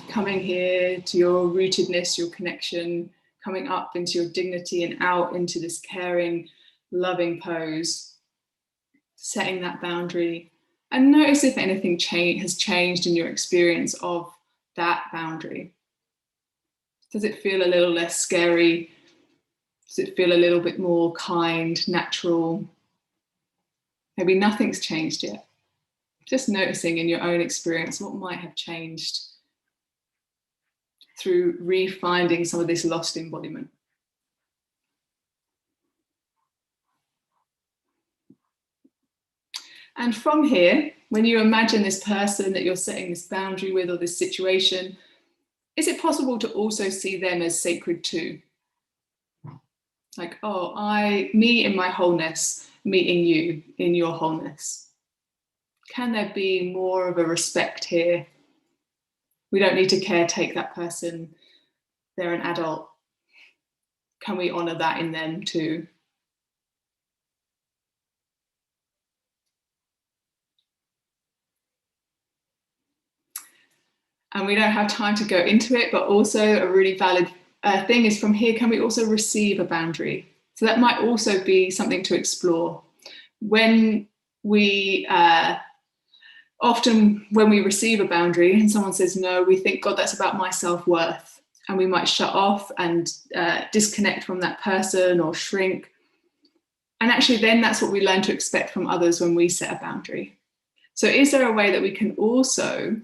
Speaker 1: Coming here to your rootedness, your connection, coming up into your dignity and out into this caring, loving pose, setting that boundary, and notice if anything has changed in your experience of that boundary. Does it feel a little less scary? Does it feel a little bit more kind, natural? Maybe nothing's changed yet. Just noticing in your own experience what might have changed through refinding some of this lost embodiment. And from here, when you imagine this person that you're setting this boundary with or this situation, is it possible to also see them as sacred too? Like, oh, me in my wholeness, meeting you in your wholeness. Can there be more of a respect here? We don't need to caretake that person. They're an adult. Can we honor that in them too? And we don't have time to go into it, but also a really valid thing is from here, can we also receive a boundary? So that might also be something to explore. When we, often when we receive a boundary and someone says no, we think, God, that's about my self-worth. And we might shut off and disconnect from that person or shrink. And actually then that's what we learn to expect from others when we set a boundary. So is there a way that we can also,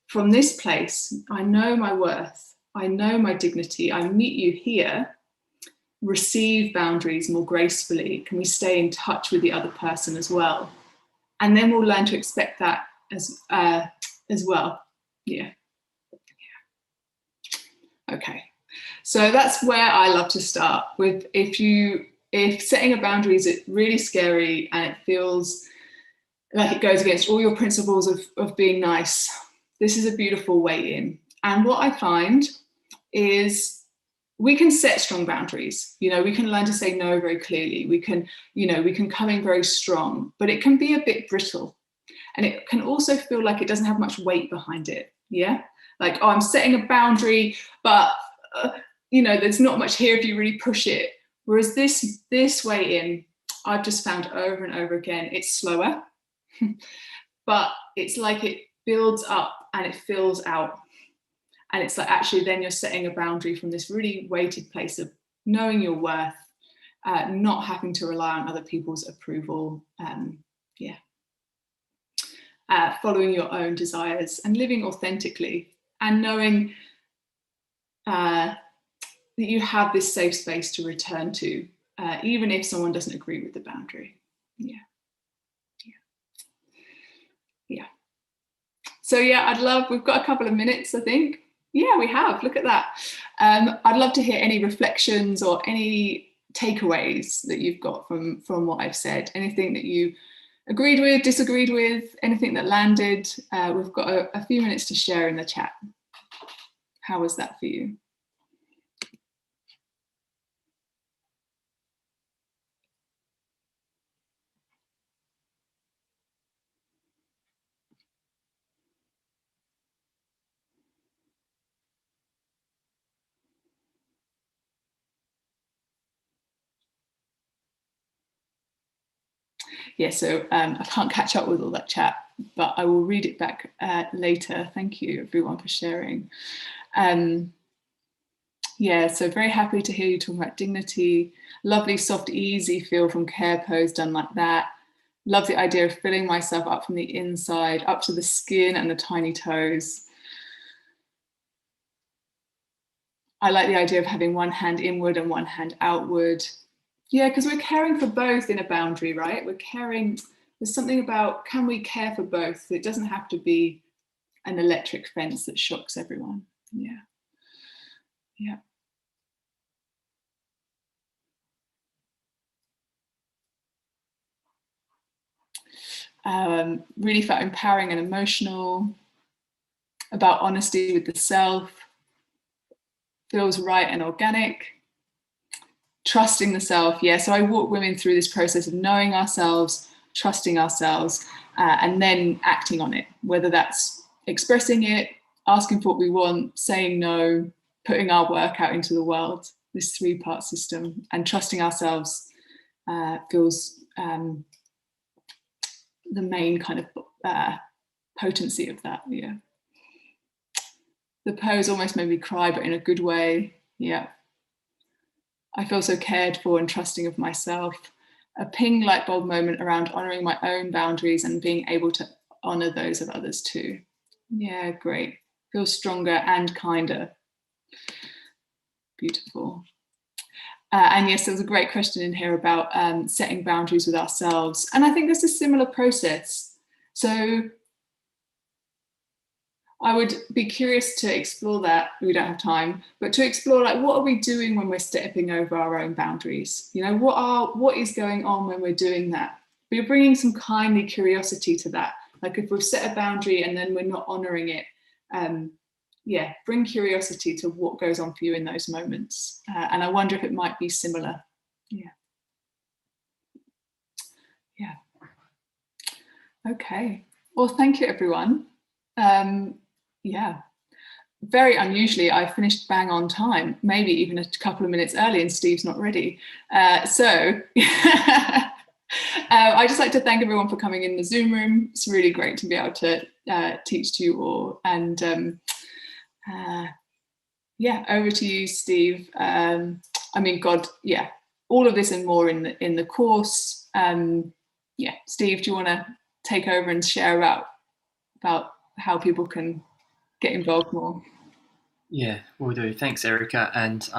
Speaker 1: from this place, I know my worth, I know my dignity, I meet you here, receive boundaries more gracefully? Can we stay in touch with the other person as well? And then we'll learn to expect that as well. Yeah. Okay. So that's where I love to start with. If setting a boundary is really scary and it feels like it goes against all your principles of being nice, this is a beautiful way in. And what I find is we can set strong boundaries. You know, we can learn to say no very clearly. We can come in very strong, but it can be a bit brittle. And it can also feel like it doesn't have much weight behind it. Yeah. Like, oh, I'm setting a boundary, but there's not much here if you really push it. Whereas this way in, I've just found over and over again, it's slower, but it's like it builds up and it fills out. And it's like actually then you're setting a boundary from this really weighted place of knowing your worth, not having to rely on other people's approval. Following your own desires and living authentically and knowing that you have this safe space to return to, even if someone doesn't agree with the boundary. Yeah. So yeah, we've got a couple of minutes, I think. Yeah, we have, look at that. I'd love to hear any reflections or any takeaways that you've got from what I've said, anything that you agreed with, disagreed with, anything that landed. We've got a few minutes to share in the chat. How was that for you? Yeah, so I can't catch up with all that chat, but I will read it back later. Thank you everyone for sharing. Yeah, so very happy to hear you talking about dignity. Lovely, soft, easy feel from care pose done like that. Love the idea of filling myself up from the inside, up to the skin and the tiny toes. I like the idea of having one hand inward and one hand outward. Yeah, because we're caring for both in a boundary, right? We're caring, there's something about, can we care for both? It doesn't have to be an electric fence that shocks everyone. Yeah. Yeah. Really felt empowering and emotional, about honesty with the self, feels right and organic, trusting the self. Yeah, so I walk women through this process of knowing ourselves, trusting ourselves, and then acting on it, whether that's expressing it, asking for what we want, saying no, putting our work out into the world, this three-part system, and trusting ourselves feels the main kind of potency of that. Yeah. The pose almost made me cry, but in a good way. Yeah. I feel so cared for and trusting of myself. A ping light bulb moment around honoring my own boundaries and being able to honor those of others too. Yeah, great. Feel stronger and kinder. Beautiful. And yes, there was a great question in here about setting boundaries with ourselves. And I think that's a similar process. So I would be curious to explore that. We don't have time, but to explore, like, what are we doing when we're stepping over our own boundaries? You know, what is going on when we're doing that? We're bringing some kindly curiosity to that. Like, if we've set a boundary and then we're not honoring it, yeah, bring curiosity to what goes on for you in those moments. And I wonder if it might be similar. Yeah. Yeah. Okay. Well, thank you, everyone. Yeah, very unusually, I finished bang on time, maybe even a couple of minutes early, and Steve's not ready. So I just like to thank everyone for coming in the Zoom room. It's really great to be able to teach to you all. And yeah, over to you, Steve. I mean, God, yeah, all of this and more in the course. Yeah, Steve, do you want to take over and share about how people can get involved more?
Speaker 2: Yeah, will do. Thanks, Erika. And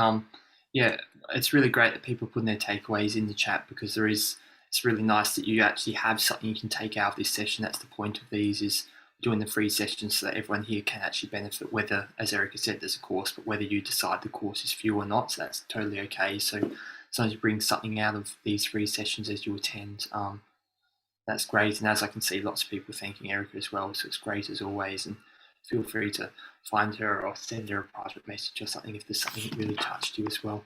Speaker 2: yeah, it's really great that people are putting their takeaways in the chat, because it's really nice that you actually have something you can take out of this session. That's the point of these, is doing the free sessions so that everyone here can actually benefit, whether, as Erika said, there's a course, but whether you decide the course is for you or not. So that's totally okay. So sometimes you bring something out of these free sessions as you attend. That's great. And as I can see, lots of people thanking Erika as well. So it's great as always. And feel free to find her or send her a private message or something if there's something that really touched you as well.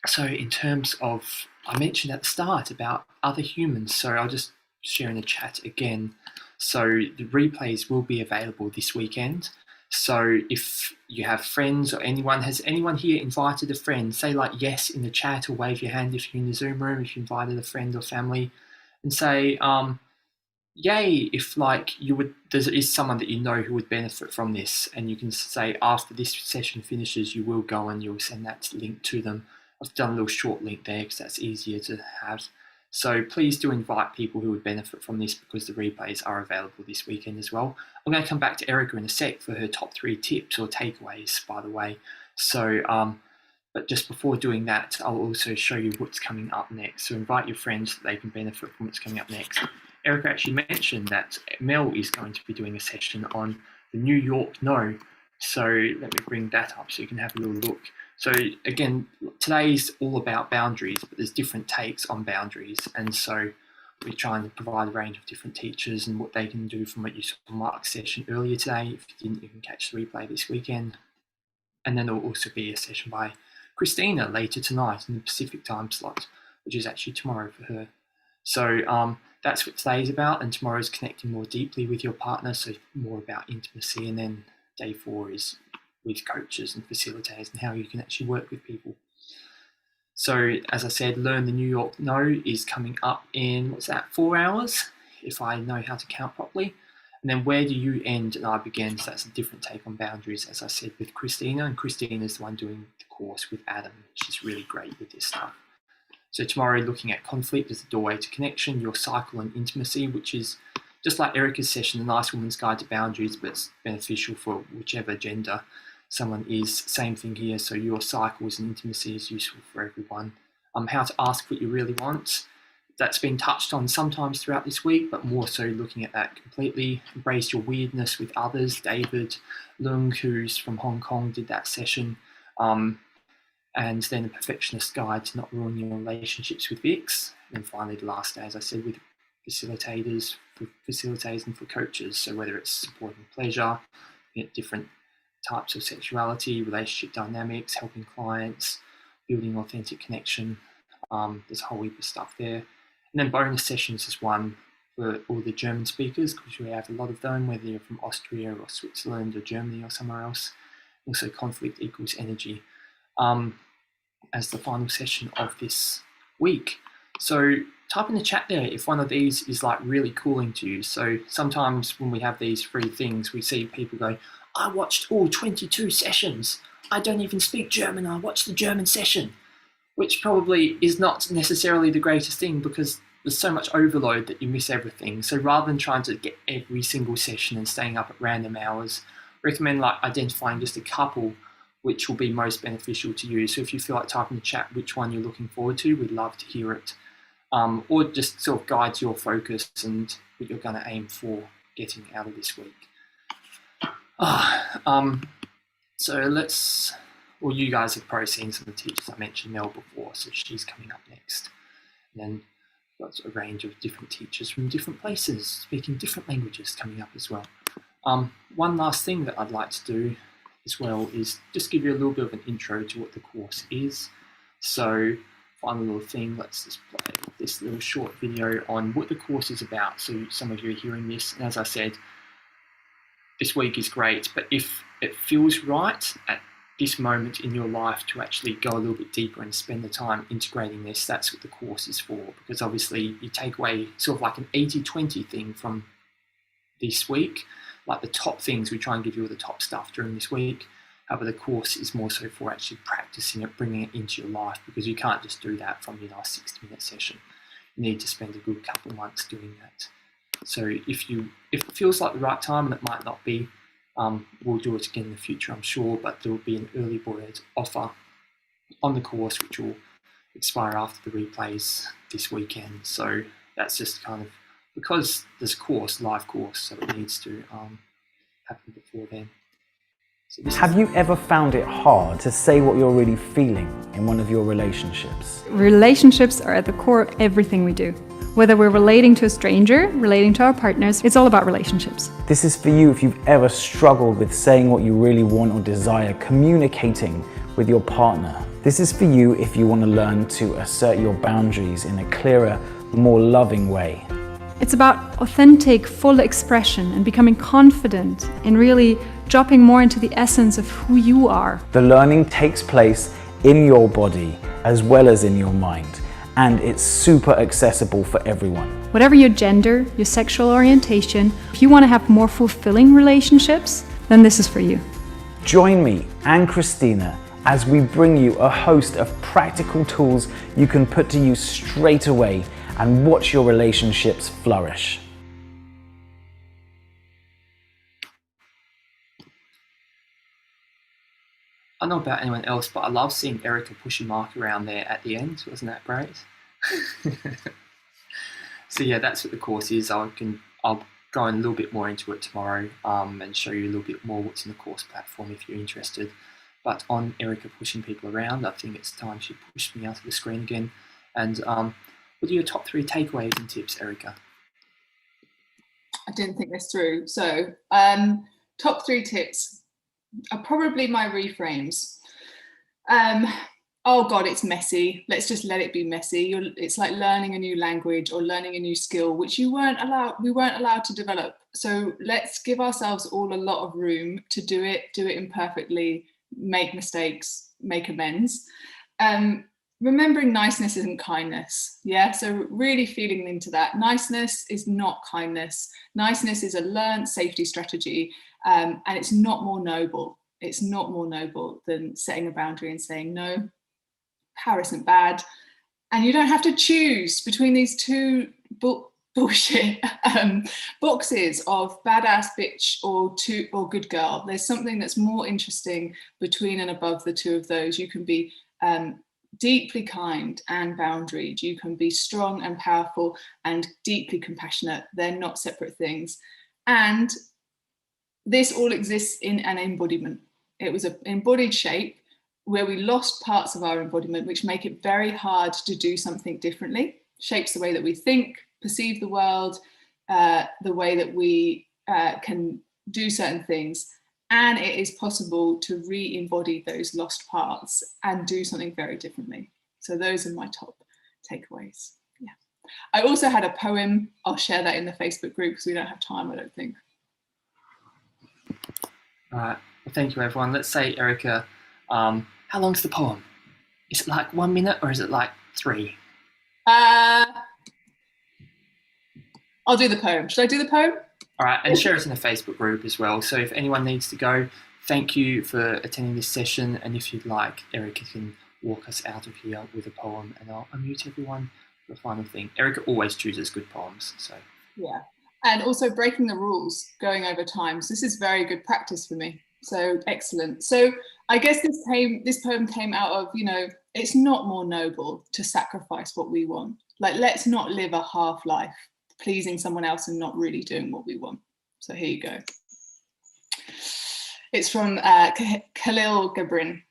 Speaker 2: So in terms of, I mentioned at the start about other humans, so I'll just share in the chat again. So the replays will be available this weekend. So if you have friends or anyone, has anyone here invited a friend? Say like yes in the chat, or wave your hand if you're in the Zoom room, if you invited a friend or family, and say, yay, if like there is someone that you know who would benefit from this, and you can say after this session finishes, you will go and you'll send that link to them. I've done a little short link there because that's easier to have. So please do invite people who would benefit from this, because the replays are available this weekend as well. I'm going to come back to Erika in a sec for her top 3 tips or takeaways, by the way. So, but just before doing that, I'll also show you what's coming up next. So invite your friends so they can benefit from what's coming up next. Erika actually mentioned that Mel is going to be doing a session on the New York No. So let me bring that up so you can have a little look. So again, today's all about boundaries, but there's different takes on boundaries. And so we're trying to provide a range of different teachers and what they can do from what you saw in Mark's session earlier today, if you didn't even catch the replay this weekend. And then there will also be a session by Christina later tonight in the Pacific time slot, which is actually tomorrow for her. So that's what today's about, and tomorrow's connecting more deeply with your partner, so more about intimacy, and then day 4 is with coaches and facilitators and how you can actually work with people. So as I said, Learn the New York No is coming up in, 4 hours, if I know how to count properly. And then Where Do You End and I Begin? So that's a different take on boundaries, as I said, with Christina. And Christina is the one doing the course with Adam. She's really great with this stuff. So tomorrow, looking at conflict as the doorway to connection, your cycle and intimacy, which is just like Erika's session, The Nice Woman's Guide to Boundaries, but it's beneficial for whichever gender someone is. Same thing here. So your cycles and intimacy is useful for everyone. How to ask what you really want. That's been touched on sometimes throughout this week, but more so looking at that completely. Embrace your weirdness with others. David Lung, who's from Hong Kong, did that session. And then a perfectionist guide to not ruin your relationships with Vix. And finally, the last day, as I said, with facilitators, for facilitators and for coaches. So whether it's support and pleasure, different types of sexuality, relationship dynamics, helping clients, building authentic connection. There's a whole heap of stuff there. And then bonus sessions is one for all the German speakers, because we have a lot of them, whether you're from Austria or Switzerland or Germany or somewhere else. Also, conflict equals energy. As the final session of this week. So type in the chat there if one of these is like really cooling to you. So sometimes when we have these free things, we see people go, I watched all 22 sessions. I don't even speak German. I watched the German session, which probably is not necessarily the greatest thing, because there's so much overload that you miss everything. So rather than trying to get every single session and staying up at random hours, I recommend like identifying just a couple which will be most beneficial to you. So if you feel like typing in the chat which one you're looking forward to, we'd love to hear it. Or just sort of guides your focus and what you're going to aim for getting out of this week. So you guys have probably seen some of the teachers. I mentioned Mel before, so she's coming up next. And then got a range of different teachers from different places, speaking different languages coming up as well. One last thing that I'd like to do as well is just give you a little bit of an intro to what the course is. So final little thing, let's just play this little short video on what the course is about. So some of you are hearing this, and as I said, this week is great, but if it feels right at this moment in your life to actually go a little bit deeper and spend the time integrating this, that's what the course is for. Because obviously you take away sort of like an 80-20 thing from this week, like the top things, we try and give you all the top stuff during this week. However, the course is more so for actually practicing it, bringing it into your life, because you can't just do that from your last 60-minute session. You need to spend a good couple of months doing that. So if it feels like the right time, and it might not be, we'll do it again in the future, I'm sure, but there will be an early bird offer on the course, which will expire after the replays this weekend. So that's just kind of, because this course, live course, so it needs to happen before then. So
Speaker 3: have you ever found it hard to say what you're really feeling in one of your relationships?
Speaker 4: Relationships are at the core of everything we do. Whether we're relating to a stranger, relating to our partners, it's all about relationships.
Speaker 3: This is for you if you've ever struggled with saying what you really want or desire, communicating with your partner. This is for you if you want to learn to assert your boundaries in a clearer, more loving way.
Speaker 4: It's about authentic, full expression and becoming confident in really dropping more into the essence of who you are.
Speaker 3: The learning takes place in your body as well as in your mind, and it's super accessible for everyone.
Speaker 4: Whatever your gender, your sexual orientation, if you want to have more fulfilling relationships, then this is for you.
Speaker 3: Join me and Christina as we bring you a host of practical tools you can put to use straight away and watch your relationships flourish.
Speaker 2: I don't know about anyone else, but I love seeing Erika pushing Mark around there at the end. Wasn't that great? So yeah, that's what the course is. I'll go in a little bit more into it tomorrow and show you a little bit more what's in the course platform if you're interested. But on Erika pushing people around, I think it's time she pushed me out of the screen again. And what are your top 3 takeaways and tips, Erika?
Speaker 1: I didn't think this through. So top 3 tips are probably my reframes. Oh God, it's messy. Let's just let it be messy. It's like learning a new language or learning a new skill, which we weren't allowed to develop. So let's give ourselves all a lot of room to do it imperfectly, make mistakes, make amends. Remembering niceness isn't kindness. Yeah, so really feeling into that. Niceness is not kindness. Niceness is a learned safety strategy, and it's not more noble. It's not more noble than setting a boundary and saying, no, power isn't bad. And you don't have to choose between these 2 bullshit boxes of badass bitch or good girl. There's something that's more interesting between and above the 2 of those. You can be deeply kind and boundaried. You can be strong and powerful and deeply compassionate. They're not separate things. And this all exists in an embodiment. It was an embodied shape where we lost parts of our embodiment, which make it very hard to do something differently. Shapes the way that we think, perceive the world, the way that we can do certain things. And it is possible to re-embody those lost parts and do something very differently. So those are my top takeaways. Yeah. I also had a poem. I'll share that in the Facebook group because we don't have time, I don't think.
Speaker 2: All right. Well, thank you, everyone. Let's say, Erika, how long's the poem? Is it like 1 minute or is it like 3?
Speaker 1: I'll do the poem. Should I do the poem?
Speaker 2: All right, and share it in the Facebook group as well. So if anyone needs to go, thank you for attending this session. And if you'd like, Erika can walk us out of here with a poem, and I'll unmute everyone for the final thing. Erika always chooses good poems. So
Speaker 1: yeah, and also breaking the rules, going over time. So this is very good practice for me. So excellent. So I guess this poem came out of, it's not more noble to sacrifice what we want. Like, let's not live a half life, pleasing someone else and not really doing what we want. So here you go. It's from Khalil Gibran.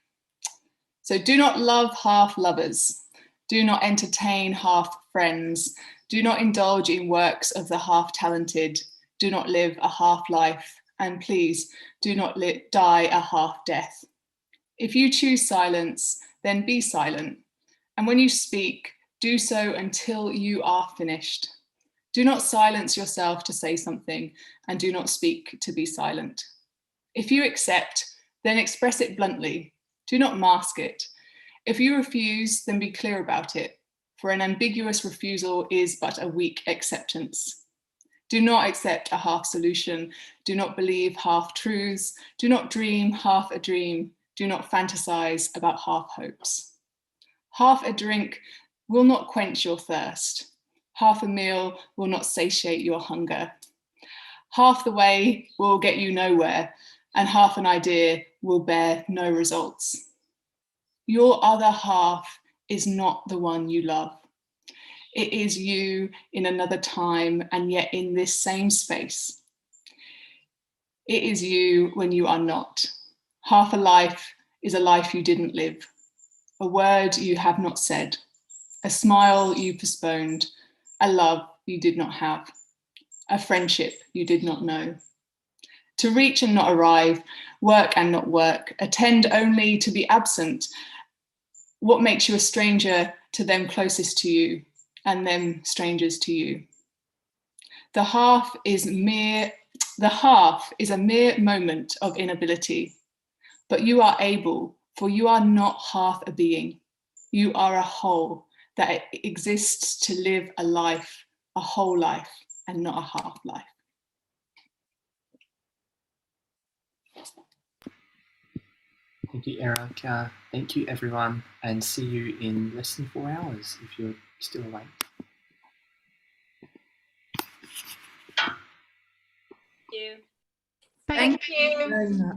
Speaker 1: So do not love half lovers. Do not entertain half friends. Do not indulge in works of the half talented. Do not live a half life. And please do not die a half death. If you choose silence, then be silent. And when you speak, do so until you are finished. Do not silence yourself to say something, and do not speak to be silent. If you accept, then express it bluntly. Do not mask it. If you refuse, then be clear about it, for an ambiguous refusal is but a weak acceptance. Do not accept a half solution. Do not believe half truths. Do not dream half a dream. Do not fantasize about half hopes. Half a drink will not quench your thirst. Half a meal will not satiate your hunger. Half the way will get you nowhere, and half an idea will bear no results. Your other half is not the one you love. It is you in another time, and yet in this same space. It is you when you are not. Half a life is a life you didn't live. A word you have not said. A smile you postponed. A love you did not have. A friendship you did not know. To reach and not arrive, work and not work, attend only to be absent. What makes you a stranger to them closest to you, and them strangers to you? The half is a mere moment of inability, but you are able, for you are not half a being. You are a whole that exists to live a life, a whole life, and not a half life.
Speaker 2: thank you, Erika. Thank you, everyone, and see you in less than 4 hours if you're still awake.
Speaker 5: Thank you.
Speaker 1: Thank you very much.